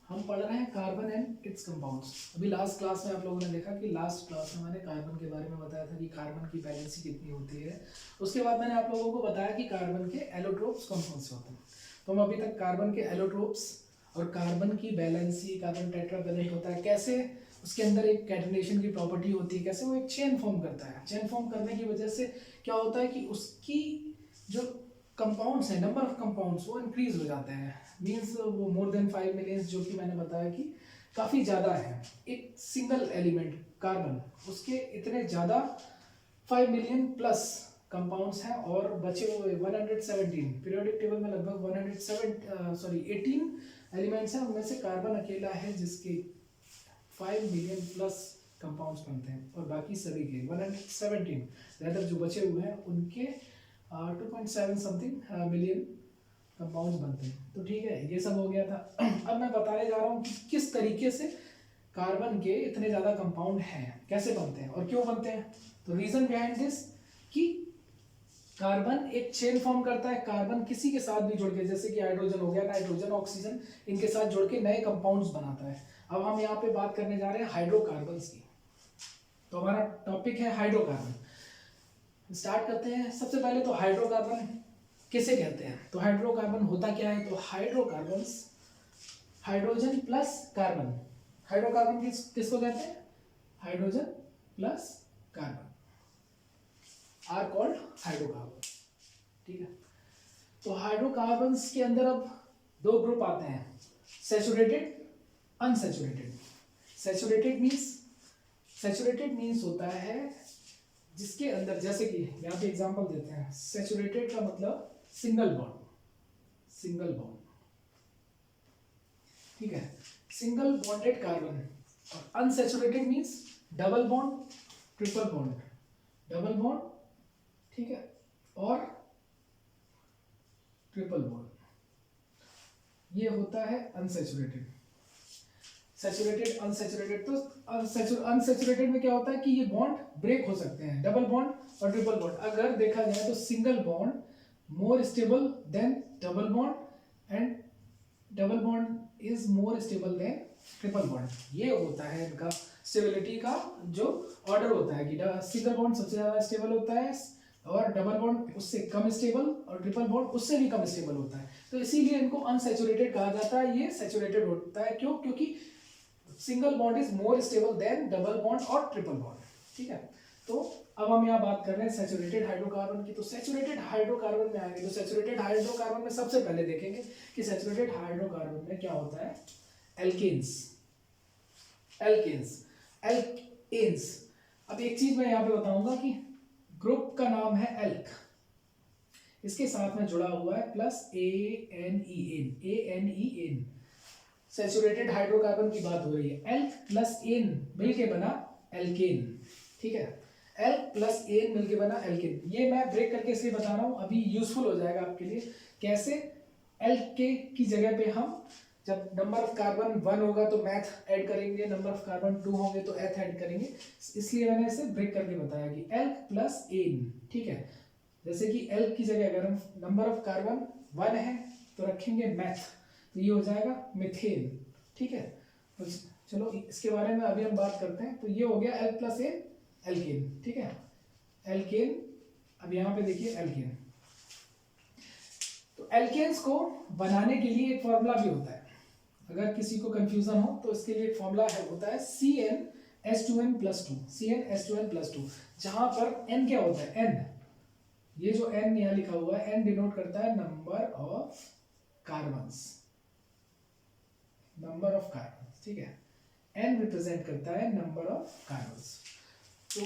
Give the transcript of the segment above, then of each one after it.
हम पढ़ रहे हैं कार्बन एंड इट्स कंपाउंड्स। अभी लास्ट क्लास में आप लोगों ने देखा कि लास्ट क्लास में मैंने कार्बन के बारे में बताया था कि कार्बन की वैलेंसी कितनी होती है। उसके बाद मैंने आप लोगों को बताया कि कार्बन के एलोट्रोप्स कौन कौन से होते हैं। तो हम अभी तक कार्बन के एलोट्रोप्स और कार्बन की वैलेंसी, कार्बन टेट्रावैलेंट होता है कैसे, उसके अंदर एक कैटनेशन की प्रॉपर्टी होती है, कैसे वो एक चेन फॉर्म करता है। चेन फॉर्म करने की वजह से क्या होता है कि उसकी जो कंपाउंड्स है, नंबर ऑफ कंपाउंड्स वो इंक्रीज हो जाते हैं। मींस वो मोर देन 5 मिलियन, जो कि मैंने बताया कि काफ़ी ज़्यादा है। एक सिंगल एलिमेंट कार्बन, उसके इतने ज़्यादा 5 मिलियन प्लस कंपाउंड्स हैं और बचे हुए 117 पीरियोडिक टेबल में लगभग 18 एलिमेंट्स हैं। उनमें से कार्बन अकेला है जिसके 5 मिलियन प्लस कंपाउंड्स बनते हैं और बाकी सभी के 117 जो बचे हुए हैं उनके 2.7 समथिंग मिलियन कंपाउंड्स बनते हैं। तो ठीक है, ये सब हो गया था। अब मैं बताने जा रहा हूँ कि किस तरीके से कार्बन के इतने ज़्यादा कंपाउंड हैं, कैसे बनते हैं और क्यों बनते हैं। तो रीज़न बिहाइंड दिस कि कार्बन एक चेन फॉर्म करता है। कार्बन किसी के साथ भी जुड़ के, जैसे कि हाइड्रोजन हो गया, नाइट्रोजन, ऑक्सीजन, इनके साथ जुड़ के नए कंपाउंड्स बनाता है। अब हम यहाँ पे बात करने जा रहे हैं हाइड्रोकार्बन्स की। तो हमारा टॉपिक है हाइड्रोकार्बन। स्टार्ट करते हैं। सबसे पहले तो हाइड्रोकार्बन किसे कहते हैं। तो हाइड्रोकार्बन होता क्या है। तो hydrocarbons, hydrogen plus carbon. Hydrocarbon किसको कहते हैं। Hydrogen plus carbon are called hydrocarbon. ठीक है। तो हाइड्रोकार्बन्स के अंदर अब दो ग्रुप आते हैं, सैचुरेटेड, अनसैचुरेटेड। सैचुरेटेड मीन्स होता है जिसके अंदर, जैसे कि यहाँ पे एग्जांपल देते हैं, सैचुरेटेड का मतलब सिंगल बॉन्ड। ठीक है, सिंगल बॉन्डेड कार्बन। और unsaturated means double bond, double bond, ठीक है, और ट्रिपल बॉन्ड। ये होता है अनसैचुरेटेड। Saturated, unsaturated. तो अनसैचुरेटेड में क्या होता है कि ये बॉन्ड ब्रेक हो सकते हैं, डबल बॉन्ड और ट्रिपल बॉन्ड। अगर देखा जाए तो single bond more stable then double bond and double bond is more stable then triple bond. ये होता है इनका स्टेबिलिटी का जो ऑर्डर होता है कि सिंगल बॉन्ड सबसे ज्यादा स्टेबल होता है और डबल बॉन्ड उससे कम स्टेबल और ट्रिपल बॉन्ड उससे भी कम स्टेबल होता है। तो इसीलिए इनको अनसैचुरेटेड कहा जाता है। ये सैचुरेटेड होता है क्यों, क्योंकि single bond is more stable then double bond और ट्रिपल बॉन्ड। ठीक है। तो अब हम यहाँ बात कर रहे हैं सैचुरेटेड हाइड्रोकार्बन की। तो सैचुरेटेड हाइड्रोकार्बन में आएंगे तो सैचुरेटेड हाइड्रोकार्बन में सबसे पहले देखेंगे कि सैचुरेटेड हाइड्रोकार्बन में क्या होता है। एल्केन्स। अब एक चीज मैं यहाँ पे बताऊंगा कि ग्रुप का नाम है एल्क, इसके साथ में जुड़ा हुआ है प्लस ANEN। सैचुरेटेड हाइड्रोकार्बन की बात हो रही है। एल्क प्लस एन मिलके बना एल्केन। ठीक है, एल्क प्लस एन मिलके बना एल्केन। ये मैं ब्रेक करके इसलिए बता रहा हूं, अभी यूजफुल हो जाएगा आपके लिए। कैसे, एल्क के की जगह पे हम जब नंबर ऑफ कार्बन 1 होगा तो मैथ ऐड करेंगे, नंबर ऑफ कार्बन 2 होंगे तो एथ ऐड करेंगे। इसलिए मैंने इसे ब्रेक करके बताया कि एल्क प्लस एन। ठीक है, जैसे कि एल्क की जगह अगर हम नंबर ऑफ कार्बन 1 है तो रखेंगे मैथ, तो ये हो जाएगा मिथेन। ठीक है, तो चलो इसके बारे में अभी हम बात करते हैं। तो ये हो गया एल्क प्लस एन, एल्केन। ठीक है, एल्केन। अब यहाँ पे देखिए एल्केन। तो एल्केन्स को बनाने के लिए एक फॉर्मूला भी होता है, अगर किसी को कंफ्यूजन हो तो इसके लिए एक फॉर्मूला होता है CnH2n+2। CnH2n+2, जहां पर n क्या होता है, n। ये जो n यहाँ लिखा हुआ है, n डिनोट करता है नंबर ऑफ कार्बन्स, ठीक है। n रिप्रेजेंट करता है नंबर ऑफ कार्बन्स। तो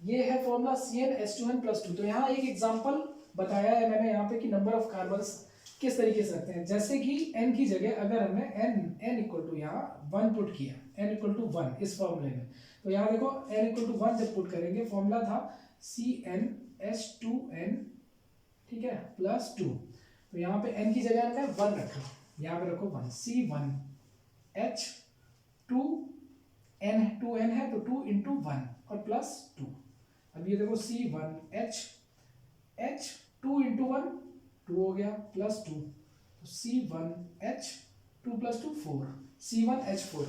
ये है फॉर्मूला CnH2n+2। तो यहाँ एक एग्जांपल बताया है मैंने यहाँ पे कि नंबर ऑफ कार्बन्स किस तरीके से रखते हैं। जैसे कि n की जगह अगर हमने n इक्वल टू यहाँ 1 पुट किया, n इक्वल टू 1 इस फॉर्मूले में, तो यहाँ देखो n इक्वल टू 1 जब पुट करेंगे, फॉर्मूला था CnH2n, ठीक है, +2। तो यहाँ पे n की जगह हमने 1 रखा, यहाँ पे रखो 1, C1H2n है तो 2 इंटू 1 और +2। अब ये देखो C1H 2 इंटू 1 2 हो गया, +2, तो C1H2 2 + 2 4, C1H4।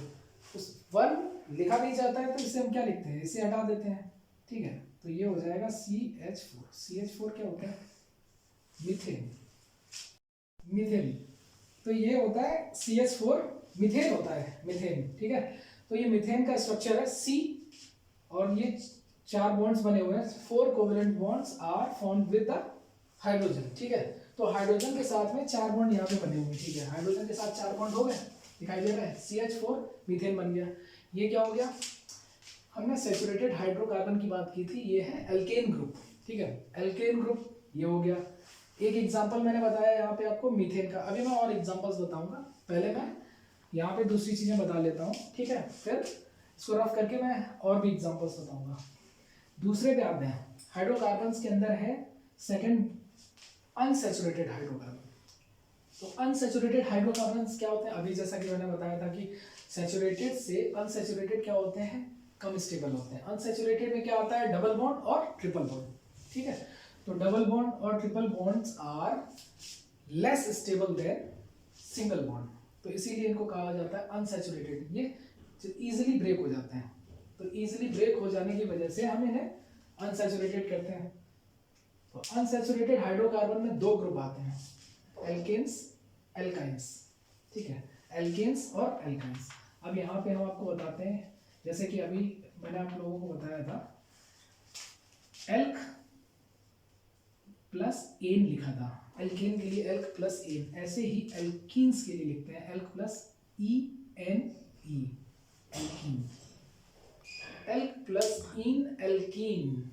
उस 1 लिखा नहीं जाता है तो इसे हम क्या लिखते हैं, इसे हटा देते हैं, ठीक है। तो ये हो जाएगा CH4। CH4 क्या होता है, मीथेन, मीथेन। तो ये होता है CH4, मीथेन होता है, मीथेन, ठीक है। तो ये मीथेन का स्ट्रक्चर है C, और ये 4 बॉन्ड्स बने हुए हैं, 4 covalent bonds are formed with the hydrogen, ठीक है। तो हाइड्रोजन के साथ में 4 बॉन्ड यहाँ पे बने हुए, ठीक है। हाइड्रोजन के साथ 4 बॉन्ड हो गए, दिखाई दे रहा है, CH4 मीथेन बन गया। ये क्या हो गया, हमने सैचुरेटेड हाइड्रोकार्बन की बात की थी, ये है एल्केन ग्रुप, ठीक है। एल्केन ग्रुप ये हो गया। एक एग्जांपल मैंने बताया यहाँ पे आपको मीथेन का, अभी मैं और एग्जांपल्स बताऊंगा, पहले मैं यहाँ पे दूसरी चीजें बता लेता हूँ, ठीक है। फिर इसको रफ करके मैं और भी एग्जांपल्स बताऊंगा। दूसरे पे आते हैं, हाइड्रोकार्बन्स के अंदर है सेकंड अनसैचुरेटेड हाइड्रोकार्बन। तो अनसैचुरेटेड हाइड्रोकार्बन्स क्या होते हैं, अभी जैसा कि मैंने बताया था कि सैचुरेटेड से अनसैचुरेटेड क्या होते हैं, कम स्टेबल होते हैं। अनसैचुरेटेड में क्या आता है, डबल बॉन्ड और ट्रिपल बॉन्ड, ठीक है। तो डबल बॉन्ड और triple bonds are less stable than single bond, तो इसीलिए इनको कहा जाता है अनसैचुरेटेड। ये इजीली ब्रेक हो जाते हैं, तो इजीली ब्रेक हो जाने की वजह से हम इन्हें अनसैचुरेटेड कहते हैं। तो अनसैचुरेटेड हाइड्रोकार्बन में 2 ग्रुप आते हैं, एल्केन्स, एल्काइंस, ठीक है, एल्केन्स और एल्काइंस। अब यहाँ पे हम आपको बताते हैं, जैसे कि अभी मैंने आप लोगों को बताया था, एल्क प्लस एन लिखा था, एल्केन के लिए एल्क प्लस एन, ऐसे ही एल्कीन्स के लिए लिखते हैं alk plus E N E, alkene. Alk plus ene alkene,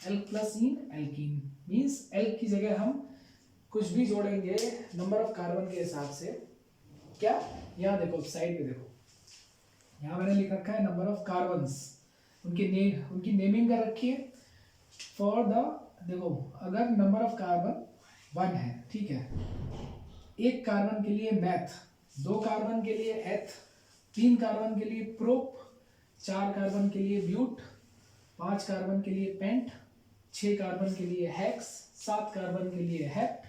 alk plus ene alkene means alk की जगह हम कुछ भी जोड़ेंगे नंबर ऑफ कार्बन के हिसाब से। क्या, यहाँ देखो साइड पे देखो, यहाँ मैंने लिख रखा है नंबर ऑफ कार्बन्स, उनकी नेमिंग कर रखी है फॉर द, देखो अगर नंबर ऑफ कार्बन 1 है, ठीक है, 1 कार्बन के लिए मैथ, 2 कार्बन के लिए एथ, 3 कार्बन के लिए प्रोप, 4 कार्बन के लिए ब्यूट, 5 कार्बन के लिए पेंट, 6 कार्बन के लिए हेक्स, 7 कार्बन के लिए हेप्ट,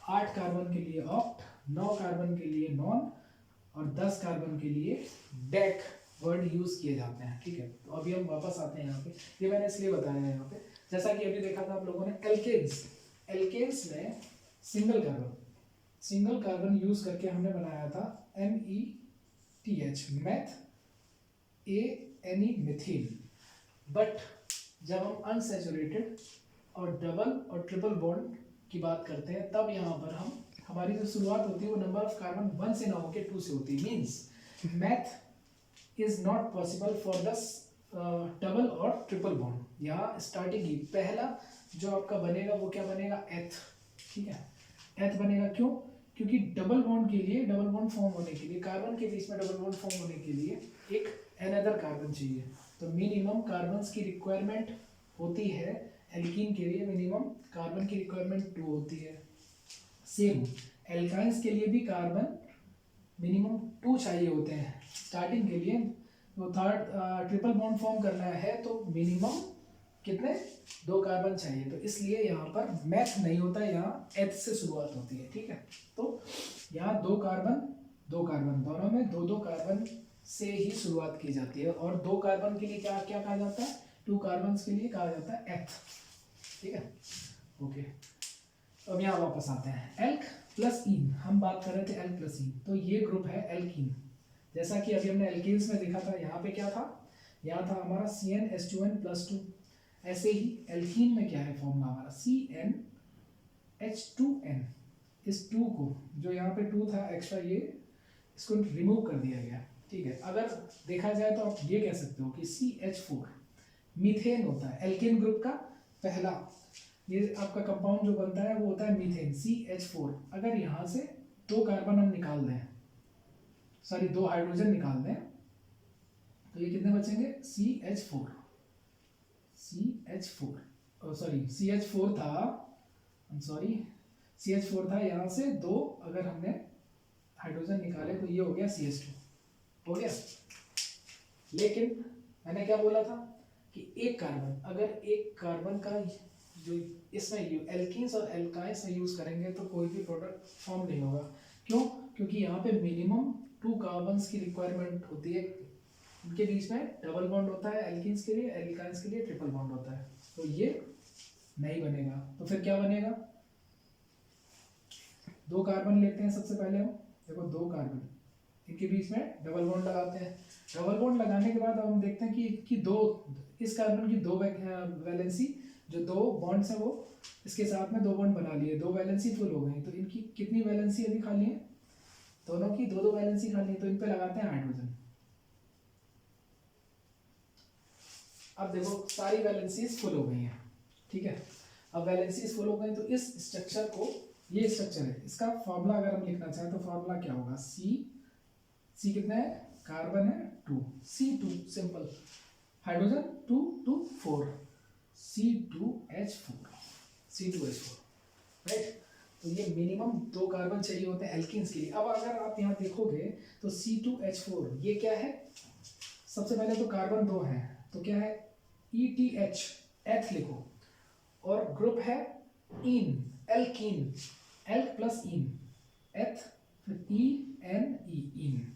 8 कार्बन के लिए ऑक्ट, 9 कार्बन के लिए नॉन, और 10 कार्बन के लिए डेक वर्ड यूज किए जाते हैं, ठीक है। तो अभी हम वापस आते हैं यहाँ पे, ये मैंने इसलिए बताया है यहाँ पे, जैसा कि अभी देखा था आप लोगों ने एल्केन्स, एल्केन्स में सिंगल कार्बन यूज करके हमने बनाया था METH, math, ANE Mithil. But जब हम अनसैचुरेटेड और डबल और ट्रिपल बॉन्ड की बात करते हैं, तब यहाँ पर हमारी जो शुरुआत होती है वो नंबर ऑफ कार्बन 1 से ना होकर 2 से होती है। Means math is not possible for the double और ट्रिपल बॉन्ड। यहाँ स्टार्टिंग ही पहला जो आपका बनेगा वो क्या बनेगा, एथ, ठीक है, एथ बनेगा। क्यों, क्योंकि डबल बॉन्ड के लिए, डबल बॉन्ड फॉर्म होने के लिए, कार्बन के बीच में डबल बॉन्ड फॉर्म होने के लिए एक अनदर कार्बन चाहिए। तो मिनिमम कार्बन्स की रिक्वायरमेंट होती है, एल्कीन के लिए मिनिमम कार्बन की रिक्वायरमेंट 2 होती है। सेम एल्काइंस के लिए भी कार्बन मिनिमम 2 चाहिए होते हैं स्टार्टिंग के लिए। तो थर्ड ट्रिपल बॉन्ड फॉर्म करना है तो मिनिमम कितने, 2 कार्बन चाहिए। तो इसलिए यहाँ पर मैथ नहीं होता, यहाँ एथ से शुरुआत होती है, ठीक है। तो यहाँ 2 कार्बन दोनों में 2 कार्बन से ही शुरुआत की जाती है। और 2 कार्बन के लिए क्या क्या कहा जाता है, 2 कार्बन के लिए कहा जाता है एथ, ठीक है, ओके। अब यहाँ वापस आते हैं, एल्क प्लस इन, हम बात कर रहे थे एल्क प्लस इन, तो ये ग्रुप है एल्कीन। जैसा कि अभी हमने एल्कीन्स में देखा था, यहाँ पे क्या था, यहाँ था हमारा CnH2n+2। ऐसे ही एल्कीन में क्या है फॉर्मूला हमारा, CnH2n। इस 2 को, जो यहाँ पे 2 था एक्स्ट्रा, ये इसको रिमूव कर दिया गया, ठीक है। अगर देखा जाए तो आप ये कह सकते हो कि CH4 मीथेन होता है, एल्केन ग्रुप का पहला ये आपका कंपाउंड जो बनता है वो होता है मीथेन, CH4। अगर यहाँ से 2 कार्बन हम निकाल दें, सॉरी 2 हाइड्रोजन निकाल दें, तो ये कितने बचेंगे, CH4 था, CH4 था, यहाँ से 2 अगर हमने हाइड्रोजन निकाले तो ये हो गया CH2, हो गया। लेकिन मैंने क्या बोला था कि एक कार्बन, अगर एक कार्बन का जो इसमें एल्कीन्स और एल्काइंस में यूज करेंगे तो कोई भी प्रोडक्ट फॉर्म नहीं होगा। क्यों, क्योंकि यहाँ पे मिनिमम 2 कार्बन्स की रिक्वायरमेंट होती है, इनके बीच में डबल बॉन्ड होता है एल्कीन्स के लिए, एल्काइंस के लिए ट्रिपल बॉन्ड होता है, तो ये नहीं बनेगा। तो फिर क्या बनेगा, 2 कार्बन लेते हैं सबसे पहले हम, देखो 2 कार्बन, इनके बीच में डबल बॉन्ड लगाते हैं। डबल बॉन्ड लगाने के बाद हम देखते हैं कि इस कार्बन की 2 वैलेंसी, जो 2 बॉन्ड्स हैं वो इसके साथ में 2 बॉन्ड बना लिए, 2 वैलेंसी फुल हो गई। तो इनकी कितनी वैलेंसी अभी खाली है, दोनों की 2-2 वैलेंसी खाली है, तो इन पे लगाते हैं हाइड्रोजन। अब देखो सारी वैलेंसीज फुल हो गई हैं, ठीक है। अब वैलेंसीज फुल हो गई तो इस स्ट्रक्चर को, ये स्ट्रक्चर है, इसका फॉर्मूला अगर हम लिखना चाहें तो फॉर्मूला क्या होगा, सी कितना है, कार्बन है 2, C2 simple, hydrogen 2 2 4, C2H4, right. तो ये मिनिमम 2 कार्बन चाहिए होते हैं एल्कीन्स के लिए। अब अगर आप यहाँ देखोगे तो C2H4 ये क्या है, सबसे पहले तो कार्बन 2 है, तो क्या है ETH, एथ लिखो, और ग्रुप है इन, एल्कीन, एल्क प्लस इन, एथ, फिर ENE, इन,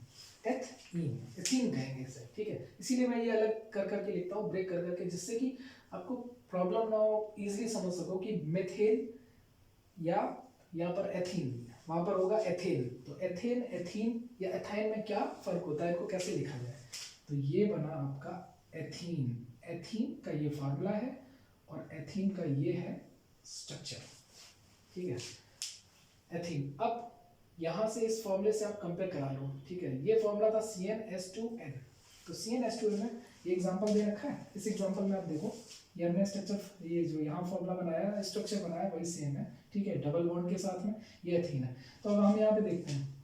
एथीन, एथीन कहेंगे इसे, ठीक है। इसीलिए मैं ये अलग कर करके लिखता हूँ, ब्रेक कर करके, जिससे कि आपको प्रॉब्लम ना हो, इजीली समझ सको कि मेथेन या यहाँ पर एथीन, वहाँ पर होगा एथेन, तो एथेन, एथीन या एथाइन में क्या फर्क होता है, इनको कैसे लिखा जाए। तो ये बना आपका एथीन, एथीन का ये फार्मूला है और एथीन का ये है स्ट्रक्चर, ठीक है, एथीन। अब यहाँ से इस फॉर्मूले से आप कंपेयर करा लो, ठीक है। ये फॉर्मूला था CnH2n, तो CnH2n में ये एग्जांपल दे रखा है, इस एग्जांपल में आप देखो, ये हमने स्ट्रक्चर, ये जो यहाँ फॉर्मूला बनाया, स्ट्रक्चर बनाया वही सेम है, ठीक है, डबल बॉन्ड के साथ में ये एथीन है। तो अब हम यहाँ पे देखते हैं,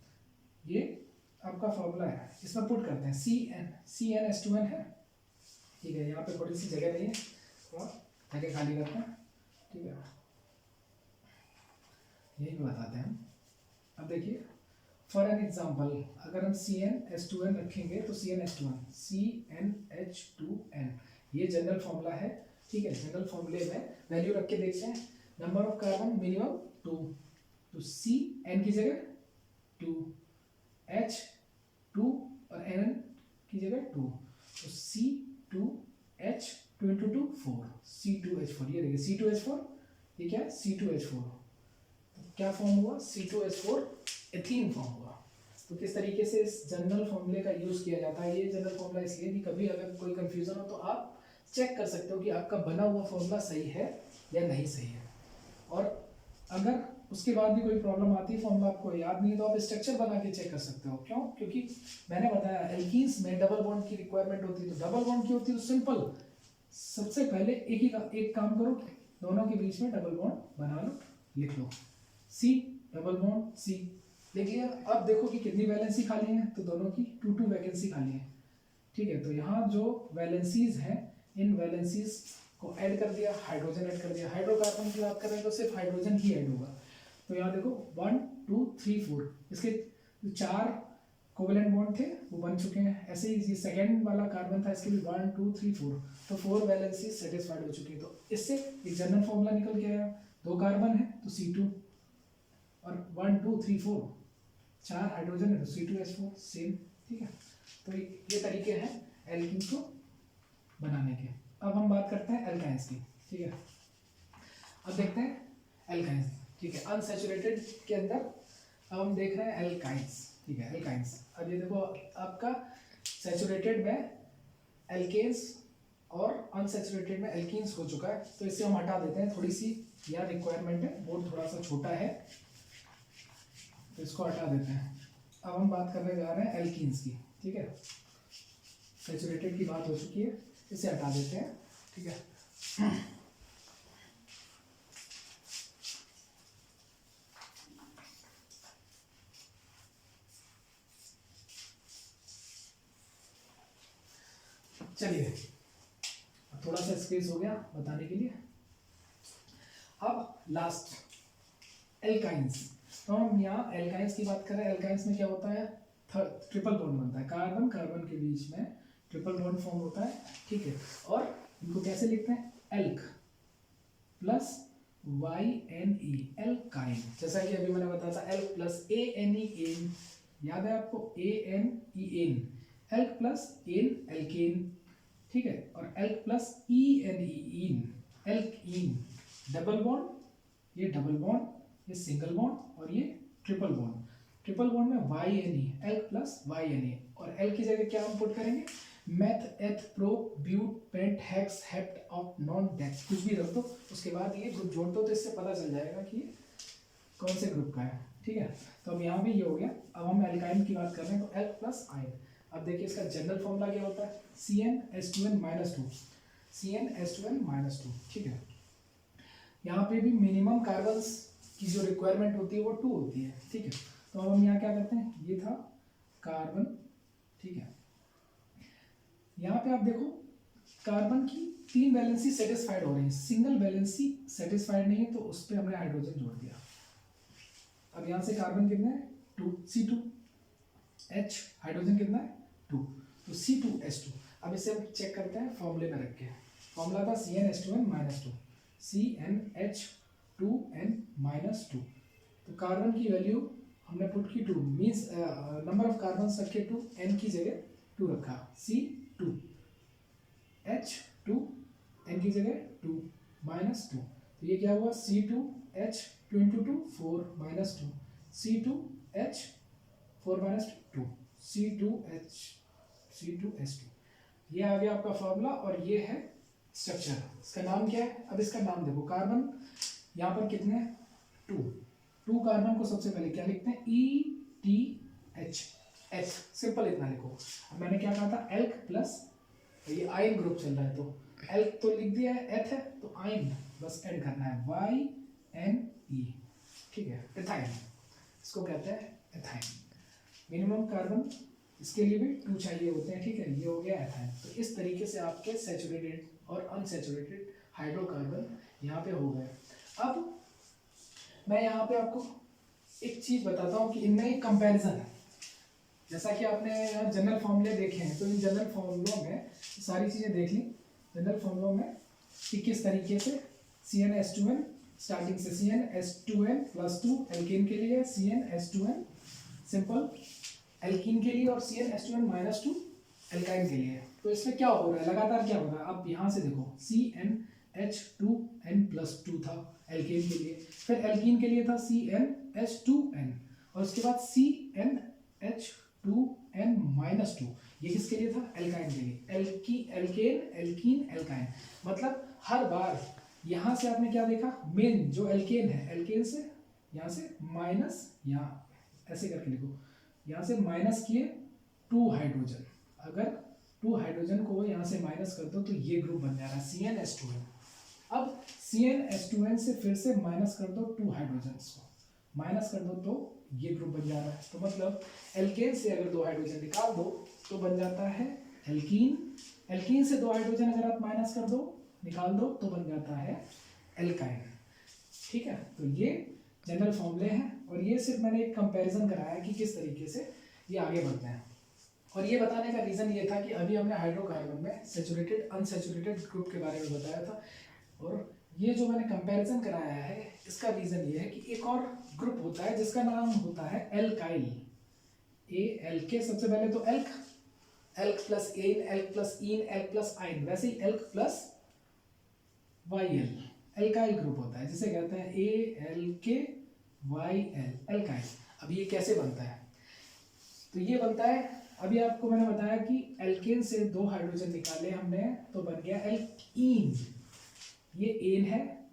ये आपका फॉर्मूला है, इसमें पुट करते हैं CnH2n है, ठीक है। यहाँ पे थोड़ी सी जगह नहीं है, थोड़ा जगह खाली करते हैं, ठीक है, यही बताते हैं। अब देखिए फॉर एन एग्जाम्पल, अगर हम CnH2n रखेंगे तो CnH2n ये जनरल फॉर्मूला है, ठीक है। जनरल फॉर्मूले में वैल्यू रख के देखते हैं, नंबर ऑफ कार्बन मिनिमम 2, तो Cn की जगह 2, H2 और N की जगह 2, तो C2H 2 × 2 4, C2H4, ये देखिए C2H4, ये क्या है C2H4, क्या फॉर्म हुआ, C2H4 एथीन फॉर्म हुआ। तो किस तरीके से इस जनरल फॉर्मूले का यूज किया जाता है, ये जनरल फॉर्मूला इसलिए कि कभी अगर कोई कंफ्यूजन हो तो आप चेक कर सकते हो कि आपका बना हुआ फॉर्मूला सही है या नहीं सही है। और अगर उसके बाद भी कोई प्रॉब्लम आती है, फॉर्मूला आपको याद नहीं है, तो आप स्ट्रक्चर बना के चेक कर सकते हो। क्यों, क्योंकि मैंने बताया एल्कीन्स में डबल बॉन्ड की रिक्वायरमेंट होती है, तो डबल बॉन्ड की होती है तो सिंपल, सबसे पहले एक काम करो, दोनों के बीच में डबल बॉन्ड बना लो, लिख लो C डबल बॉन्ड C, लिख लिया। अब देखो कि कितनी वैलेंसी खाली है, तो दोनों की 2 वैकेंसी खाली है, ठीक है। तो यहाँ जो वैलेंसीज हैं, इन वैलेंसीज को ऐड कर दिया, हाइड्रोजन ऐड कर दिया, हाइड्रोकार्बन की बात करें तो सिर्फ हाइड्रोजन ही ऐड होगा। तो यहाँ देखो 1 2 3 4, इसके 4 कोवेलेंट बॉन्ड थे वो बन चुके हैं। ऐसे ही ये सेकेंड वाला कार्बन था, इसके भी 1 2 3 4, तो 4 वैलेंसी सेटिस्फाइड हो चुकी है। तो इससे एक जनरल फॉर्मूला निकल के आया, 2 कार्बन है तो C2, और 1 2 3 4 4 हाइड्रोजन है तो C2H4 सेम, ठीक है। तो ये तरीके हैं एल्कीन को बनाने के। अब हम बात करते हैं एल्काइंस की, ठीक है। अब देखते हैं एल्काइंस, ठीक है। अनसैचुरेटेड के अंदर अब हम देख रहे हैं एल्काइंस, ठीक है, एल्काइंस। अब ये देखो आपका सैचुरेटेड में एल्केन्स और अनसैचुरेटेड में एल्कीन्स हो चुका है, तो इससे हम हटा देते हैं, थोड़ी सी यहाँ रिक्वायरमेंट है, बोर्ड थोड़ा सा छोटा है, तो इसको हटा देते हैं। अब हम बात करने जा रहे हैं एल्कीन्स की, ठीक है। सैचुरेटेड की बात हो चुकी है, इसे हटा देते हैं, ठीक है। चलिए थोड़ा सा स्पेस हो गया बताने के लिए। अब लास्ट एल्काइंस, तो हम यहाँ एल्काइंस की बात करें। एल्काइंस में क्या होता है, ट्रिपल बॉन्ड बनता है, कार्बन कार्बन के बीच में ट्रिपल बॉन्ड फॉर्म होता है, ठीक है। और इनको कैसे लिखते हैं, एल्क प्लस YNE एल्काइन, जैसा कि अभी मैंने बताया था एल प्लस ANE एन, याद है आपको ANE ane, alk plus ane alkane, ठीक है, और alk plus ENE ene alkene, double bond, ये डबल बॉन्ड, ये सिंगल बॉन्ड और ये ट्रिपल बॉन्ड, ट्रिपल बॉन्ड में YNE एल्क प्लस YNE, और एल की जगह क्या हम पुट करेंगे, meth eth prop but pent hex hept ऑफ नॉन डेक्स, कुछ भी रख दो, उसके बाद ये ग्रुप जोड़ दो तो इससे पता चल जाएगा कि ये कौन से ग्रुप का है, ठीक है। तो अब यहाँ भी ये हो गया। अब हम एल्काइन की बात कर रहे हैं तो एल प्लस आइन। अब देखिए इसका जनरल फॉर्मूला क्या होता है, CnH2n-2, CnH2n-2, ठीक है। यहाँ पे भी मिनिमम कार्बन्स की जो रिक्वायरमेंट होती है वो 2 होती है, ठीक है। तो अब हम यहाँ क्या करते हैं, ये था कार्बन, ठीक है। यहाँ पे आप देखो कार्बन की 3 वैलेंसी सेटिस्फाइड हो रही है, सिंगल वैलेंसी सेटिस्फाइड नहीं है, तो उस पर हमने हाइड्रोजन जोड़ दिया। अब यहाँ से कार्बन कितना है 2, C2H, हाइड्रोजन कितना है 2, तो C2H2। अब इसे हम चेक करते हैं फॉर्मूले में रख के। फॉर्मूला था CnH2n-2, CnH2n-2, तो कार्बन की वैल्यू हमने पुट की 2, मीन्स नंबर ऑफ कार्बन रखे 2, n की जगह 2 रखा, C2, H2, n की जगह 2 -2, तो ये क्या हुआ C2H 2 × 2 4 -2, C2H 4 -2, C2H2, ये आ गया आपका फॉर्मूला और ये है स्ट्रक्चर। इसका नाम क्या है, अब इसका नाम देखो, कार्बन यहाँ पर कितने हैं 2 कार्बन को सबसे पहले क्या लिखते हैं ETH, H सिंपल इतना लिखो। अब मैंने क्या कहा था एल्क प्लस, ये आयन ग्रुप चल रहा है तो एल्क तो लिख दिया है, एथ है तो आयन बस ऐड करना है YNE, ठीक है। एथाइन, इसको कहते हैं एथाइन। मिनिमम कार्बन इसके लिए भी 2 चाहिए होते हैं, ठीक है। ये हो गया एथाइन। तो इस तरीके से आपके सैचुरेटेड और अनसैचुरेटेड हाइड्रोकार्बन यहाँ पे हो गए। अब मैं यहाँ पे आपको एक चीज बताता हूँ कि इनमें एक कंपैरिजन है। जैसा कि आपने यहाँ जनरल फॉर्मूले देखे हैं, तो इन जनरल फॉर्मूलों में सारी चीजें देख ली जनरल फॉर्मूलों में कि किस तरीके से CnH2n स्टार्टिंग से CnH2n+2 एल्केन के लिए, CnH2n सिंपल एल्कीन के लिए और CnH2n-2 एल्काइन के लिए। तो इसमें क्या हो रहा है, लगातार क्या हो रहा है, आप यहाँ से देखो CnH2n+2 था एल्केन के लिए, फिर एल्कीन के लिए था CnH2n, और उसके बाद CnH2n-2, ये किसके लिए था एल्काइन के लिए, एल्केन एल्कीन एल्काइन। मतलब हर बार यहाँ से आपने क्या देखा, मेन जो एल्केन है, एल्केन से यहाँ से माइनस, यहाँ ऐसे करके लिखो, यहाँ से माइनस किए 2 हाइड्रोजन, अगर 2 हाइड्रोजन को यहाँ से माइनस कर दो तो ये ग्रुप बन जा रहा है CnH2n। अब CnH2n से फिर से माइनस कर दो 2 हाइड्रोजन को, माइनस कर दो तो ये ग्रुप बन जा रहा है। तो मतलब एल्केन से अगर 2 हाइड्रोजन निकाल दो तो बन जाता है एल्कीन, एल्कीन से 2 हाइड्रोजन अगर आप माइनस कर दो, निकाल दो तो बन जाता है एल्काइन, ठीक है। तो ये जनरल फॉर्मूले हैं और ये सिर्फ मैंने एक कंपैरिजन कराया कि किस तरीके से ये आगे बढ़ते हैं। और ये बताने का रीज़न ये था कि अभी हमने हाइड्रोकार्बन में सैचुरेटेड अनसैचुरेटेड ग्रुप के बारे में बताया था, और ये जो मैंने कंपैरिजन कराया है इसका रीज़न ये है कि एक और ग्रुप होता है जिसका नाम होता है एल्काइल, ALK, सबसे पहले तो alk, alk plus ane, alk plus ene, alk plus yne, वैसे ही alk plus YL alkyl group होता है, जिसे कहते हैं ALKYL एल्काइल। अब ये कैसे बनता है, तो ये बनता है, अभी आपको मैंने बताया कि एल्केन से 2 हाइड्रोजन निकाले हमने तो बन गया एल्कीन, ये एन है,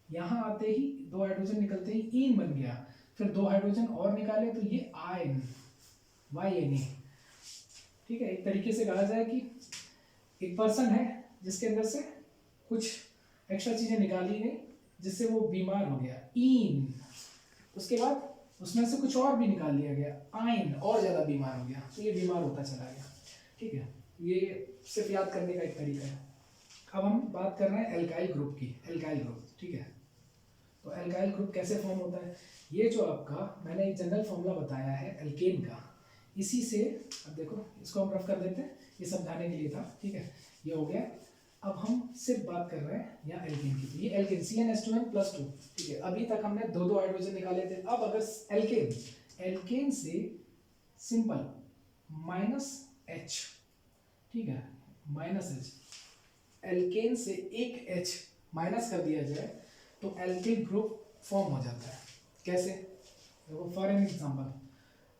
यहाँ आते ही 2 हाइड्रोजन निकलते ही इन बन गया, फिर 2 हाइड्रोजन और निकाले तो ये आयन YNA, ठीक है। एक तरीके से कहा जाए कि एक पर्सन है जिसके अंदर से कुछ एक्स्ट्रा चीजें निकाली गई जिससे वो बीमार हो गया, इन, उसके बाद उसमें से कुछ और भी निकाल लिया गया, आयन, और ज्यादा बीमार हो गया, तो ये बीमार होता चला गया, ठीक है। ये सिर्फ याद करने का एक तरीका है। अब हम बात कर रहे हैं एल्काइल ग्रुप की, एल्काइल ग्रुप, ठीक है। तो एल्काइल ग्रुप कैसे फॉर्म होता है, ये जो आपका मैंने एक जनरल फॉर्मूला बताया है एल्केन का, इसी से अब देखो इसको हम रफ कर देते हैं, ये समझाने के लिए था, ठीक है। ये हो गया अब हम सिर्फ बात कर रहे हैं यहाँ एल्केन की, तो ये एल्केन CnH2n+2, ठीक है। अभी तक हमने दो दो हाइड्रोजन निकाले थे। अब अगर एल्केन से सिंपल -H, ठीक है, -H, एल्केन से एक H माइनस कर दिया जाए तो एल्किल ग्रुप फॉर्म हो जाता है। कैसे? देखो फॉर एन एग्जांपल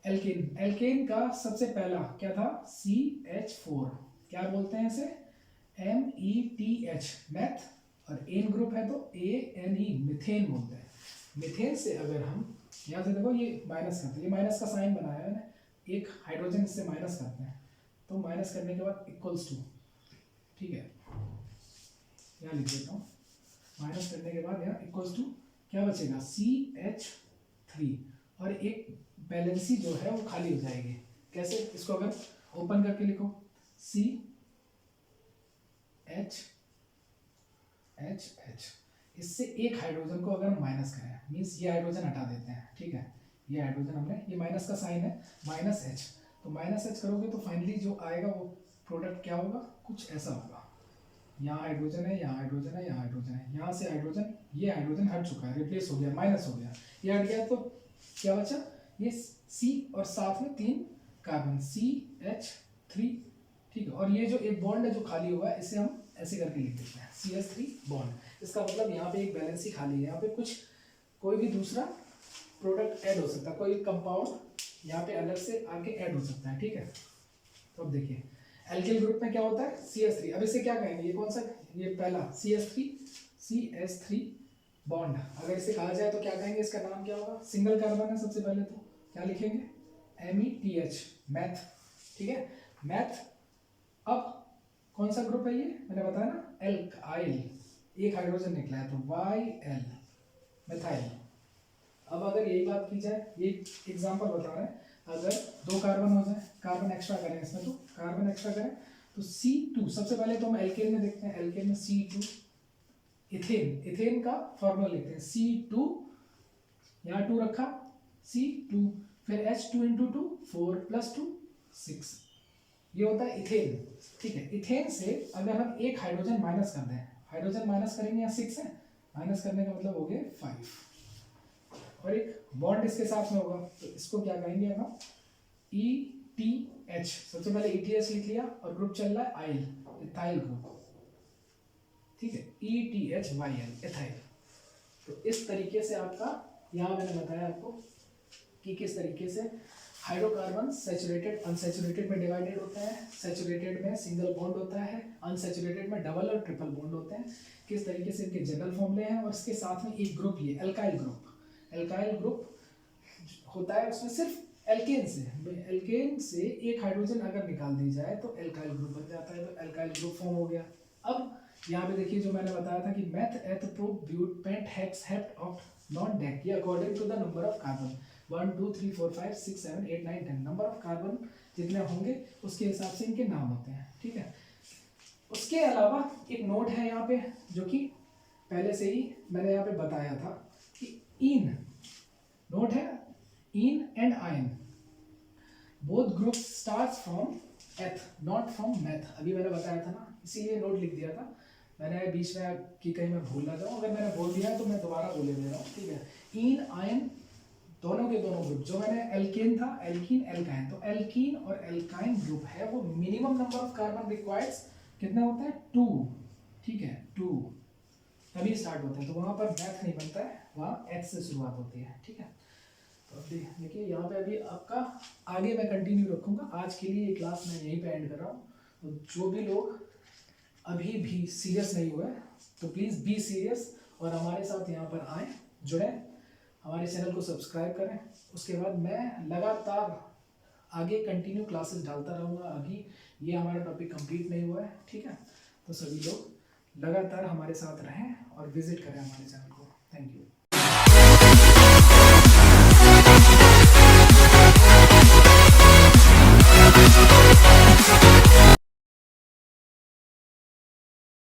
एल्केन का सबसे पहला क्या था? CH4, क्या बोलते हैं इसे? METH, मैथ, और एन ग्रुप है तो ANE, मिथेन बोलते हैं। मिथेन से अगर हम यहाँ से देखो ये माइनस करते हैं, ये माइनस का साइन बनाया है ना, एक हाइड्रोजन इससे माइनस करते हैं, तो माइनस करने के बाद इक्वल्स टू, ठीक है, यहाँ लिख देता हूँ, माइनस करने के बाद यहाँ इक्वल्स टू क्या बचेगा? CH3, और एक बैलेंसी जो है वो खाली हो जाएगी। कैसे? इसको अगर ओपन करके लिखो CH, इससे एक हाइड्रोजन को अगर हम माइनस करें, मीन्स ये हाइड्रोजन हटा देते हैं, ठीक है, ये हाइड्रोजन हमने, ये माइनस का साइन है, -H, तो -H करोगे तो फाइनली जो आएगा वो प्रोडक्ट क्या होगा? कुछ ऐसा होगा। यहाँ हाइड्रोजन है, यहाँ हाइड्रोजन है, यहाँ हाइड्रोजन है, यहाँ से हाइड्रोजन, ये हाइड्रोजन हट चुका है, रिप्लेस हो गया, माइनस हो गया, ये हट गया, तो क्या बचा? ये C और साथ में 3 कार्बन CH3, ठीक है, और ये जो एक बॉन्ड है जो खाली हुआ है, इसे हम ऐसे करके लिख देते हैं CH3 बॉन्ड। इसका मतलब यहाँ पे एक बैलेंसी खाली है, यहाँ पे कुछ कोई भी दूसरा प्रोडक्ट ऐड हो सकता है, कोई कंपाउंड यहाँ पे अलग से आके ऐड हो सकता है, ठीक है। तो अब देखिए एल्किल ग्रुप में क्या होता है? CH3, अब इसे क्या कहेंगे? ये कौन सा? ये पहला CH3 बॉन्ड, अगर इसे कहा जाए तो क्या कहेंगे? इसका नाम क्या होगा? सिंगल कार्बन है, सबसे पहले तो क्या लिखेंगे? METH, मैथ, ठीक है, मैथ। अब कौन सा ग्रुप है ये? मैंने बताया ना, एल्काइल, एक हाइड्रोजन निकला है तो YL, मिथाइल। अब अगर यही बात की जाए, ये एग्जांपल बता रहे हैं, अगर 2 कार्बन हो जाए, कार्बन एक्स्ट्रा करें इसमें, तो कार्बन एक्स्ट्रा करें तो C2, सबसे पहले तो हम एल्केन में देखते हैं, एल्केन में C2, इथेन का फॉर्मूला लिखते हैं C2, यहाँ 2 रखा, C2, फिर H2 × 2, 4 + 2 6, ये होता है इथेन, ठीक है। इथेन से अगर हम एक हाइड्रोजन माइनस कर दें, हाइड्रोजन माइनस करेंगे, यहाँ 6 है, माइनस करने का मतलब हो गया 5, और एक बॉन्ड इसके साथ में होगा, तो इसको क्या कहेंगे हम? ETH, सबसे पहले ETH लिख लिया, और ग्रुप चल रहा है आइल, इथाइल ग्रुप, ठीक है, ETHYL, इथाइल। तो इस तरीके से आपका यहाँ मैंने बताया आपको कि किस तरीके से हाइड्रोकार्बन सैचुरेटेड अनसैचुरेटेड में डिवाइडेड होते हैं। सैचुरेटेड में सिंगल बॉन्ड होता है, अनसैचुरेटेड में डबल और ट्रिपल बॉन्ड होते हैं। किस तरीके से इनके जनरल फॉर्मूले हैं, और इसके साथ में एक ग्रुप, ये एल्काइल ग्रुप होता है, उसमें सिर्फ एल्केन से एक हाइड्रोजन अगर निकाल दी जाए तो एल्काइल ग्रुप बन जाता है, तो एल्काइल ग्रुप फॉर्म हो गया। अब यहाँ पे देखिए जो मैंने बताया था कि meth eth prop but pent hex hept ऑफ नॉन डेक, ये according to the number of carbon, 1 2 3 4 5 6 7 8 9 10, number of carbon जितने होंगे उसके हिसाब से इनके नाम होते हैं, ठीक है। उसके अलावा एक नोट है यहाँ पे, जो कि पहले से ही मैंने यहाँ पे बताया था कि इन नोट है, in and ion both group starts from एथ नॉट फ्रॉम मैथ, अभी मैंने बताया था ना, इसीलिए नोट लिख दिया था मैंने बीच में कि कहीं मैं भूल ना जाऊँ, अगर मैंने बोल दिया है तो मैं दोबारा बोले दे रहा हूँ, ठीक है। इन आयन दोनों के दोनों ग्रुप, जो मैंने एल्केन था, एल्कीन एल्काइन, तो एल्कीन और एल्काइन ग्रुप है वो minimum number of carbon requires कितना होता है? 2, ठीक है, 2 तभी स्टार्ट होता है, तो वहाँ पर मैथ नहीं बनता है, वहाँ एच से शुरुआत होती है, ठीक है। तो अब देखिए यहाँ पे अभी आपका आगे मैं कंटिन्यू रखूँगा, आज के लिए ये क्लास मैं यहीं पे एंड कर रहा हूँ। तो जो भी लोग अभी भी सीरियस नहीं हुए तो प्लीज़ बी सीरियस और हमारे साथ यहाँ पर आएँ, जुड़ें, हमारे चैनल को सब्सक्राइब करें। उसके बाद मैं लगातार आगे कंटिन्यू क्लासेस डालता रहूँगा, अभी ये हमारा टॉपिक कंप्लीट नहीं हुआ है, ठीक है। तो सभी लोग लगातार हमारे साथ रहें और विजिट करें हमारे चैनल को। Thank you. We'll be right back.